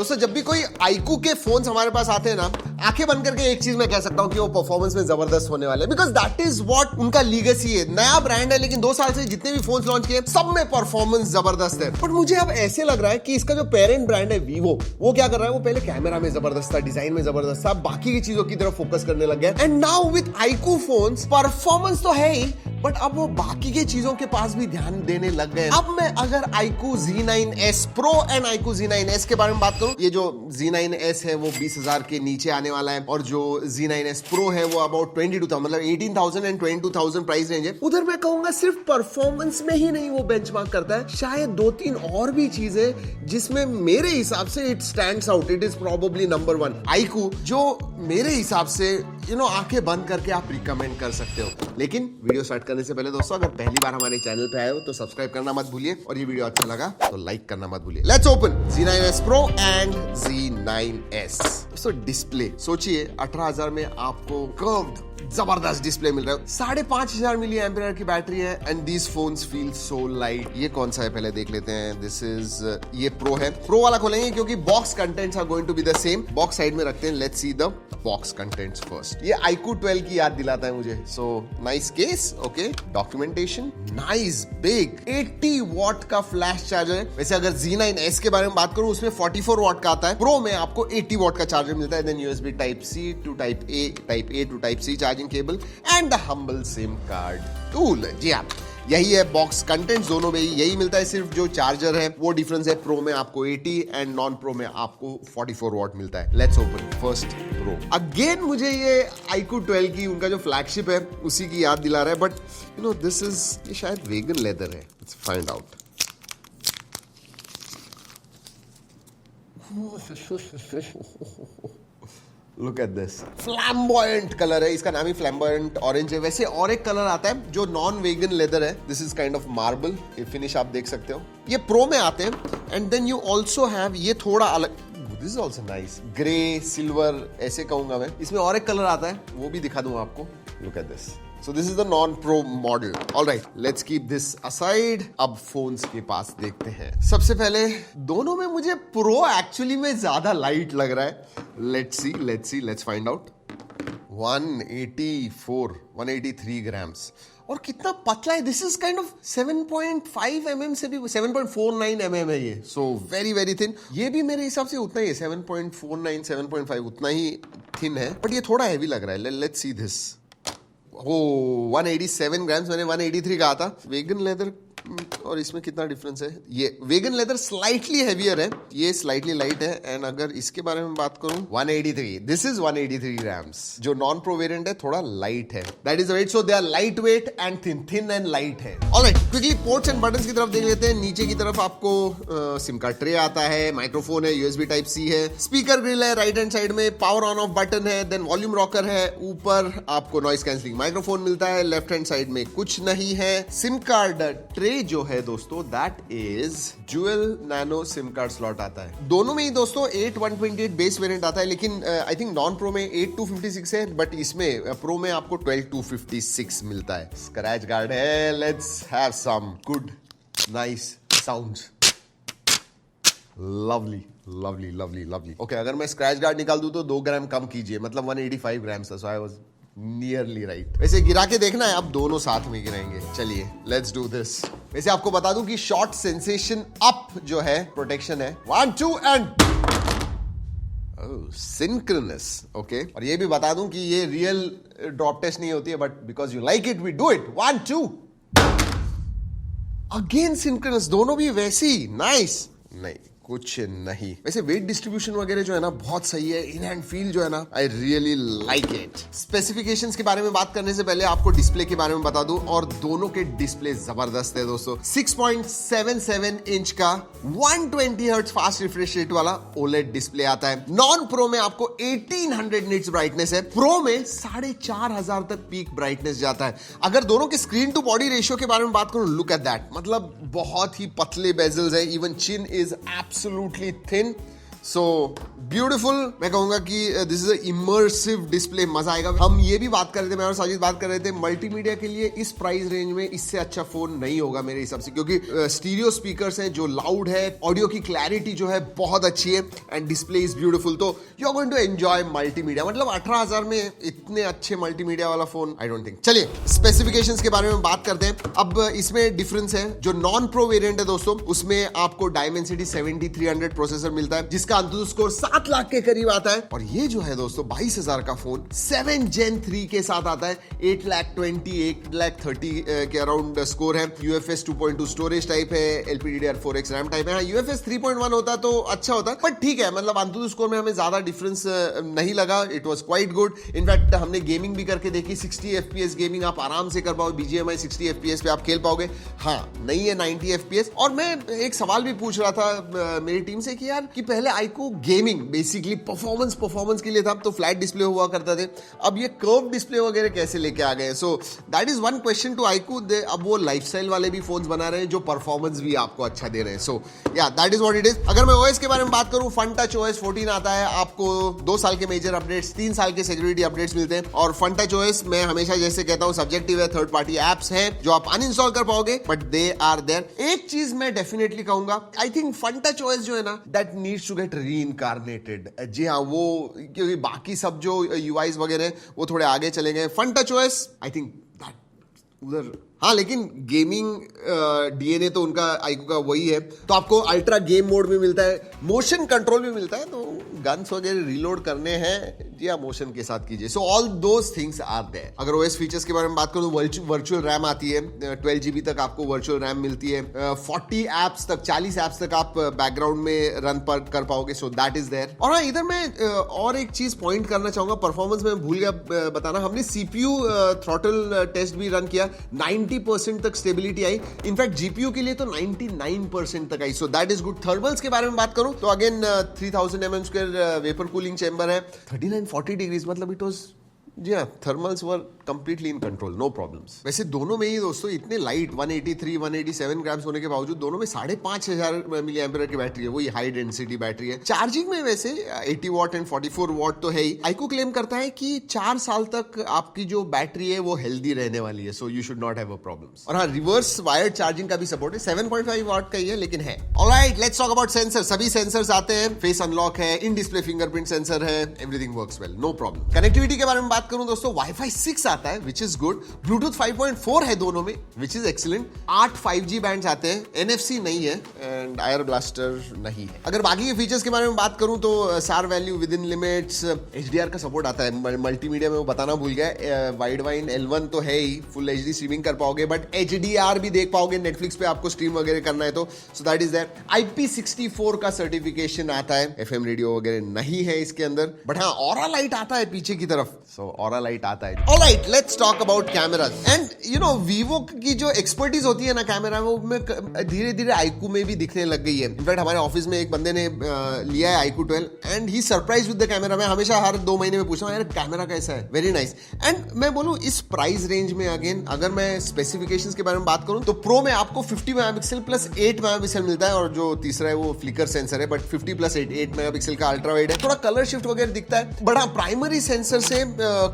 दोस्तों जब भी कोई आईकू के फोन्स हमारे पास आते हैं ना, आंखें बंद करके एक चीज मैं कह सकता हूं कि वो परफॉर्मेंस में जबरदस्त होने वाले, बिकॉज दैट इज व्हाट उनका लीगेसी है। नया ब्रांड है लेकिन 2 साल से जितने भी फोन्स लॉन्च किए सब में परफॉर्मेंस जबरदस्त है। बट मुझे अब ऐसे लग रहा है कि इसका जो पेरेंट ब्रांड है वीवो, वो क्या कर रहा है, वो पहले कैमरा में जबरदस्त था, डिजाइन में जबरदस्त था, बाकी की चीजों की तरफ फोकस करने लग गया। And now with iQOO phones performance तो है ही, बट अब वो बाकी के चीजों के पास भी ध्यान देने लग गए। अब मैं अगर iQOO Z9s Pro and iQOO Z9s के बारे में बात करूं, ये जो Z9s है वो 20,000 के नीचे आने वाला है और जो Z9s Pro है वो अबाउट 22,000 मतलब 18,000 एंड 22,000 प्राइस रेंज है। उधर मैं कहूंगा सिर्फ परफॉर्मेंस में ही नहीं वो बेंचमार्क करता है, शायद 2-3 और भी चीजें जिसमें मेरे हिसाब से it stands out. It is probably number 1 iQOO, जो मेरे हिसाब से आंखें बंद करके आप रिकमेंड कर सकते हो। लेकिन वीडियो स्टार्ट करने से पहले दोस्तों, अगर पहली बार हमारे चैनल पे आए हो तो सब्सक्राइब करना मत भूलिए और ये वीडियो अच्छा लगा तो लाइक करना मत भूलिए। Let's open Z9s Pro and Z9s। दोस्तों डिस्प्ले सोचिए, 18,000 में आपको कर्व्ड जबरदस्त डिस्प्ले मिल रहा है, 5,500 मिली एम्पियर की बैटरी है and these phones feel so light. ये कौन सा है पहले देख लेते हैं। दिस इज ये प्रो है। प्रो वाला खोलेंगे क्योंकि box contents are going to be the same. Box side में रखते हैं, let's see the box contents first. ये iQOO 12 की याद दिलाता है मुझे। So nice case, okay, documentation nice, big 80 watt का फ्लैश चार्जर है। वैसे अगर Z9s के बारे में बात करूं उसमें 44 वॉट का आता है, प्रो में आपको 80 वॉट का चार्जर मिलता है। Then USB type C to type A to type C charging cable and the humble SIM card tool. जी हाँ, यही है बॉक्स कंटेंट्स, दोनों में यही मिलता है। सिर्फ जो चार्जर है वो डिफरेंस है, प्रो में आपको 80 एंड नॉन प्रो में आपको 44 वॉट मिलता है। Let's open first pro. Again मुझे ये iQOO 12 की उनका जो फ्लैगशिप है उसी की याद दिला रहा है, बट दिस इज, ये शायद वेगन लेदर है। Let's find out. Look at this. Flamboyant colour है, इसका नाम ही फ्लैम्बॉयंट ऑरेंज है। वैसे और एक कलर आता है जो नॉन वेगन लेदर है, this is kind of marble. ये फिनिश आप देख सकते हो। ये प्रो में आते हैं and then you also have ये थोड़ा अलग, this is also nice, grey silver ऐसे कहूंगा मैं। इसमें और एक कलर आता है, वो भी दिखा दूंगा आपको। Look at this. So this is the non-pro model. All right, let's keep this aside. अब फोन्स के पास देखते हैं। सबसे पहले दोनों में मुझे प्रो एक्चुअली में ज्यादा लाइट लग रहा है। Let's find out. 183 ग्राम्स और कितना पतला है। This is kind of 7.5 mm से भी 7.49 mm है ये। So very very thin. ये भी मेरे हिसाब से उतना ही है, 7.49 7.5 उतना ही थिन है, बट ये थोड़ा हैवी लग रहा है। Let's see this. 187 ग्राम्स, मैंने 183 कहा था। वेगन लेदर और इसमें कितना डिफरेंस है। ये वेगन लेदर स्लाइटली हैवियर है, ये स्लाइटली लाइट है। एंड अगर इसके बारे में बात करूं 183, दिस इज 183 ग्राम्स। जो नॉन प्रो वेरिएंट है थोड़ा लाइट है, that is right. So they are light weight and thin and light है। Alright, quickly ports and buttons की तरफ देख लेते हैं। नीचे की तरफ आपको सिम कार्ड ट्रे आता है, माइक्रोफोन है, USB टाइप C है, स्पीकर ग्रिल है राइट हैंड साइड में, पावर ऑन ऑफ बटन है, देन वॉल्यूम रॉकर है, ऊपर आपको नॉइस कैंसलिंग माइक्रोफोन मिलता है, लेफ्ट हैंड साइड में कुछ नहीं है। सिम कार्ड ट्रे जो है दोस्तों that is dual nano SIM card slot आता है। दोनों में ही दोस्तों 8/128 बेस वेरिएंट आता है, लेकिन आई थिंक नॉन प्रो में 8/256 है, बट इसमें प्रो में आपको 12/256 मिलता है। स्क्रैच गार्ड है। Let's have some good nice sounds. Lovely lovely lovely lovely. Okay, अगर मैं स्क्रैच गार्ड निकाल दूं तो 2 ग्राम कम कीजिए, मतलब 185 grams. So I was nearly right. वैसे गिरा के देखना है, अब दोनों साथ में गिराएंगे। चलिए लेट्स डू दिस। वैसे आपको बता दूं कि शॉट सेंसेशन अप जो है प्रोटेक्शन है 1 2 एंड सिंक्रोनस। ओके, और ये भी बता दूं कि ये रियल ड्रॉप टेस्ट नहीं होती है, but because you like it we do it. 1 2 again synchronous. दोनों भी वैसी नाइस नहीं कुछ नहीं। वैसे वेट डिस्ट्रीब्यूशन वगैरह जो है ना बहुत सही है। इन हैंड फील जो है ना I really like it. Specifications के बारे में बात करने से पहले आपको डिस्प्ले के बारे में बता दूं, और दोनों के डिस्प्ले जबरदस्त है दोस्तों। 6.77 इंच का 120 हर्ट्ज फास्ट रिफ्रेश रेट वाला OLED डिस्प्ले आता है। नॉन प्रो में आपको 1800 निट्स ब्राइटनेस है, प्रो में 4500 तक पीक ब्राइटनेस जाता है। अगर दोनों के स्क्रीन टू बॉडी रेशियो के बारे में बात करूं, लुक एट दैट, मतलब बहुत ही पतले बेजल्स है। Even chin is absolutely thin. So beautiful, मैं कहूंगा कि this is a immersive display, मजा आएगा। हम ये भी बात कर रहे थे, मैं और साजिद बात कर रहे थे, मल्टीमीडिया के लिए इस प्राइस रेंज में इससे अच्छा फोन नहीं होगा मेरे हिसाब से, क्योंकि स्टीरियो स्पीकर्स हैं जो लाउड है, ऑडियो की क्लैरिटी जो है बहुत अच्छी है, एंड डिस्प्ले इज ब्यूटीफुल। तो you are going to enjoy multimedia. मतलब 18,000 में इतने अच्छे मल्टीमीडिया वाला फोन आई डोंट थिंक। चलिए स्पेसिफिकेशंस के बारे में बात करते हैं। अब इसमें डिफरेंस है, जो नॉन प्रो वेरिएंट है दोस्तों, उसमें आपको डायमेंसिटी 7300 प्रोसेसर मिलता है, जिसका अंतुतु स्कोर 7 लाख के करीब आता है। और ये जो है दोस्तों 22,000 का फोन 7 Gen 3 के साथ आता है, 8,20,000 के अराउंड स्कोर है। UFS 2.2 स्टोरेज टाइप है, LPDDR4X रैम टाइप है। UFS 3.1 होता तो अच्छा होता, बट ठीक है, मतलब अंतुतु स्कोर में हमें ज्यादा डिफरेंस नहीं लगा। It was quite good. In fact हमने गेमिंग भी करके देखी, 60 FPS गेमिंग आप आराम से कर पाओगे, BGMI 60 FPS पे आप खेल पाओगे। हाँ, नहीं है 90 FPS। और मैं एक सवाल भी पूछ रहा था मेरी टीम से कि यार कि पहले आईकू गेमिंग बेसिकली परफॉर्मेंस के लिए था, तो फ्लैट डिस्प्ले हुआ करता थे, अब ये कर्व डिस्प्ले वगैरह कैसे लेके आ गए? So that is one question to iQOO. अब वो लाइफस्टाइल वाले भी फोन्स बना रहे हैं जो परफॉर्मेंस भी आपको अच्छा दे रहे हैं। सो या that is what it is. अगर मैं ओएस के बारे में बात करूं, फनटच OS 14 आता है, आपको 2 साल के मेजर अपडेट्स, 3 साल के सिक्योरिटी अपडेट्स मिलते हैं। और फनटच OS मैं हमेशा जैसे कहता हूं सब्जेक्टिव है, थर्ड पार्टी एप्स हैं जो आप अनइंस्टॉल कर पाओगे, बट दे आर देयर। एक चीज मैं डेफिनेटली कहूंगा, आई थिंक फनटच OS जो है ना, दैट नीड्स टू गेट रीइंकार्नेटेड। जी हाँ, वो क्योंकि बाकी सब जो UIs वगैरह वो थोड़े आगे चले गए। फनटच OS आई थिंक उधर, हाँ, लेकिन गेमिंग DNA तो उनका आईकू का वही है। तो आपको अल्ट्रा गेम मोड भी मिलता है, मोशन कंट्रोल भी मिलता है, तो गन्स वगैरह रीलोड करने हैं जी हाँ, मोशन के साथ कीजिए। So all those things are there. अगर OS फीचर्स के बारे में बात करूं, वर्चुअल रैम आती है, 12 GB तक आपको वर्चुअल रैम मिलती है, 40 एप्स तक, 40 एप्स तक आप बैकग्राउंड में रन कर पाओगे। So that is there. और हाँ, इधर मैं और एक चीज पॉइंट करना चाहूंगा, परफॉर्मेंस में भूल गया बताना, हमने CPU थ्रॉटल टेस्ट भी रन किया, 90% तक स्टेबिलिटी आई। इनफैक्ट GPU के लिए तो 99% तक आई। So that is good. Thermals के बारे में बात करूं तो again 3000 mm² vapour cooling chamber है, 3940 डिग्रीज, मतलब इट वाज, जी हाँ, thermals were completely in control, no problems. वैसे दोनों में ही दोस्तों इतने लाइट 183 187 ग्राम्स होने के बावजूद दोनों में 5,500 मिली एम्पियर की बैटरी है, वही हाई डेंसिटी बैटरी है। चार्जिंग में वैसे 80 वॉट एंड 44 वॉट तो है ही। आईकू क्लेम करता है कि 4 साल तक आपकी जो बैटरी है वो हेल्दी रहने वाली है, so you should not have a problems. और हाँ, रिवर्स वायर्ड चार्जिंग का भी सपोर्ट है, 7.5 वॉट का ही है, लेकिन है। Alright, let's talk about sensor. सभी सेंसर्स आते हैं, फेस अनलॉक है, इन डिस्प्ले फिंगरप्रिंट सेंसर है, everything works well, no problem. Connectivity के बारे में बात करूं दोस्तों, Wi-Fi 6 आता है, विच इज गुड। ब्लूटूथ 5.4 है दोनों में, which is excellent. 8 5G bands आते हैं, NFC नहीं है, एंड आयर ब्लास्टर नहीं है। अगर बाकी के फीचर्स के बारे में बात करूं तो SAR value with in limits, HDR का सपोर्ट आता है, मल्टीमीडिया में वो बताना भूल गया। वाइड वाइन L1 तो है ही, फुल HD स्ट्रीमिंग कर पाओगे, बट HDR भी देख पाओगे नेटफ्लिक्स पे आपको स्ट्रीम वगैरह करना है तो। सो दैट इज दैट। IP64 का सर्टिफिकेशन आता है, FM रेडियो वगैरह नहीं है इसके अंदर, बट हाँ, ऑरा लाइट आता है पीछे की तरफ, सो ऑरा लाइट आता है। Alright, let's talk about cameras. And you know, Vivo की जो एक्सपर्टीज होती है ना कैमरा में, वो धीरे धीरे आईकू में भी दिखने लग गई है। इनफैक्ट हमारे ऑफिस में एक बंदे ने लिया है iQOO 12 and he surprise with the camera. मैं हमेशा हर 2 महीने में पूछता हूँ, यार कैमरा कैसा है, वेरी नाइस। एंड मैं बोलूँ इस प्राइस रेंज में, अगेन अगर मैं स्पेसिफिकेशंस के बारे में बात करूँ तो प्रो में आपको 50 मेगापिक्सल प्लस 8 मेगापिक्सल मिलता है, और जो तीसरा है वो फ्लिकर सेंसर है, बट 50 प्लस 8 मेगापिक्सल का अल्ट्रा वाइड है। थोड़ा कलर शिफ्ट वगैरह दिखता है, बट हाँ, प्राइमरी सेंसर से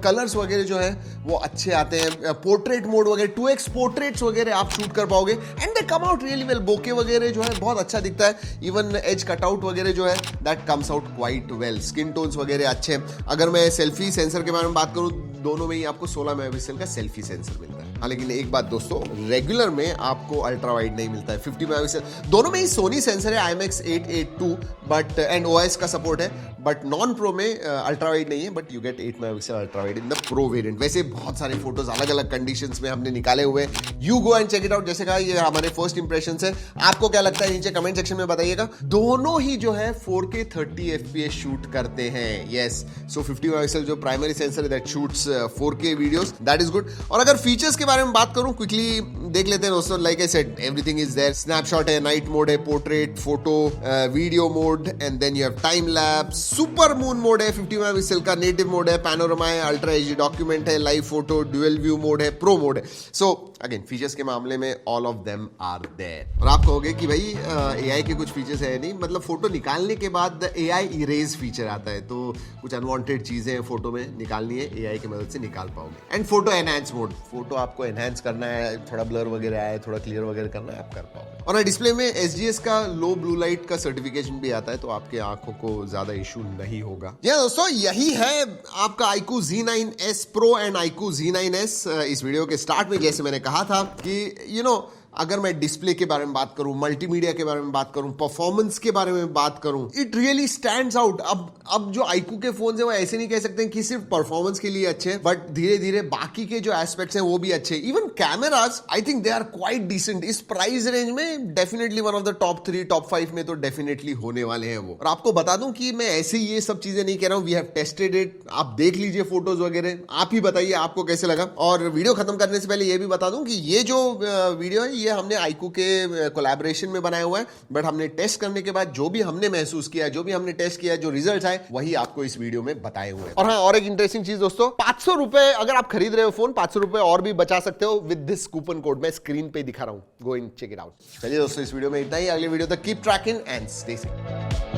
कलर्स वगैरह जो है वो अच्छे आते हैं। पोर्ट्रेट मोड वगैरह 2x पोर्ट्रेट्स वगैरह आप शूट कर पाओगे, and they come out really well. Bokeh वगैरह जो है बहुत अच्छा दिखता है, इवन एज कटआउट वगैरह जो है that comes out quite well. Skin tones वगैरह अच्छे हैं। अगर मैं सेल्फी सेंसर के बारे में बात करूं, दोनों में ही आपको 16 मेगापिक्सल का सेल्फी सेंसर मिलता है। हाँ, लेकिन एक बात दोस्तों, रेगुलर में आपको अल्ट्रा वाइड नहीं मिलता है, 50 मेगापिक्सल। दोनों में ही सोनी सेंसर है, IMX 882, बट एंड OS का सपोर्ट है, बट नॉन प्रो में अल्ट्रा वाइड नहीं है, but you get 8 megapixel ultra wide in the pro variant. वैसे बहुत सारे फोटोज अलग अलग कंडीशंस में हमने निकाले हुए, you go and check it out. जैसे कहा, ये हमारे फर्स्ट इंप्रेशंस है। आपको क्या लगता है नीचे कमेंट सेक्शन में बताइएगा। दोनों ही जो है 4K 30 FPS शूट करते हैं, यस। सो 50 मेगापिक्सल जो प्राइमरी सेंसर है that shoots 4K videos, that is good. और अगर फीचर्स के बारे में बात करूं, क्विकली देख लेते हैं दोस्तों। Like I said, everything is there. Snapshot है, नाइट मोड है, portrait, photo, video mode, and then you have time lapse, super moon mode है, 50 मेगापिक्सल का नेटिव मोड है, पैनोरामा है, अल्ट्रा HD डॉक्यूमेंट है, live photo, dual view mode है, pro mode है। So again features के मामले में all of them are there. और आप कहोगे कि भाई एआई के कुछ फीचर्स है नहीं, मतलब फोटो निकालने के बाद एआई इरेज फीचर आता है, तो कुछ अनवांटेड चीजें फोटो में निकालनी है, एआई की मदद से निकाल पाओगे। And photo enhance mode, photo आपको एनहांस करना है, थोड़ा ब्लर वगैरह है, थोड़ा क्लियर वगैरह करना है, आप कर पाओगे। और डिस्प्ले में SGS का लो ब्लू लाइट का सर्टिफिकेशन भी आता है, तो आपके आंखों को ज्यादा इशू नहीं होगा। जी दोस्तों, यही है आपका iQOO Z9s Pro and iQOO Z9s। इस वीडियो के स्टार्ट में जैसे मैंने कहा था कि अगर मैं डिस्प्ले के बारे में बात करूं, मल्टीमीडिया के बारे में बात करूं, परफॉर्मेंस के बारे में बात करूं, इट रियली स्टैंड्स आउट। अब जो iQOO के फोन है वो ऐसे नहीं कह सकते कि सिर्फ परफॉर्मेंस के लिए अच्छे, बट धीरे धीरे बाकी के जो एस्पेक्ट्स हैं वो भी अच्छे। Even cameras I think they are quite decent. इस प्राइस रेंज में definitely one of the top 3 top 5 में तो डेफिनेटली होने वाले हैं वो। और आपको बता दूं कि मैं ऐसे ही ये सब चीजें नहीं कह रहा हूं, वी हैव टेस्टेड इट। आप देख लीजिए फोटोज वगैरह, आप ही बताइए आपको कैसे लगा। और वीडियो खत्म करने से पहले ये भी बता दूं कि ये जो वीडियो है ये हमने iQOO के कोलैबोरेशन में बनाया हुआ है, बट हमने टेस्ट करने के बाद जो भी हमने महसूस किया, जो भी हमने टेस्ट किया, जो रिजल्ट आए, वही आपको इस वीडियो में बताए हुए हैं। और हाँ, और एक इंटरेस्टिंग चीज दोस्तों, 500 रुपए अगर आप खरीद रहे हो फोन, 500 रुपए और भी बचा सकते हो विद दिस कूपन कोड। मैं स्क्रीन पे दिखा रहा हूं, गो इन चेक इट आउट। चलिए दोस्तों, इस वीडियो में इतना ही। अगले वीडियो तक keep trekking and stay safe.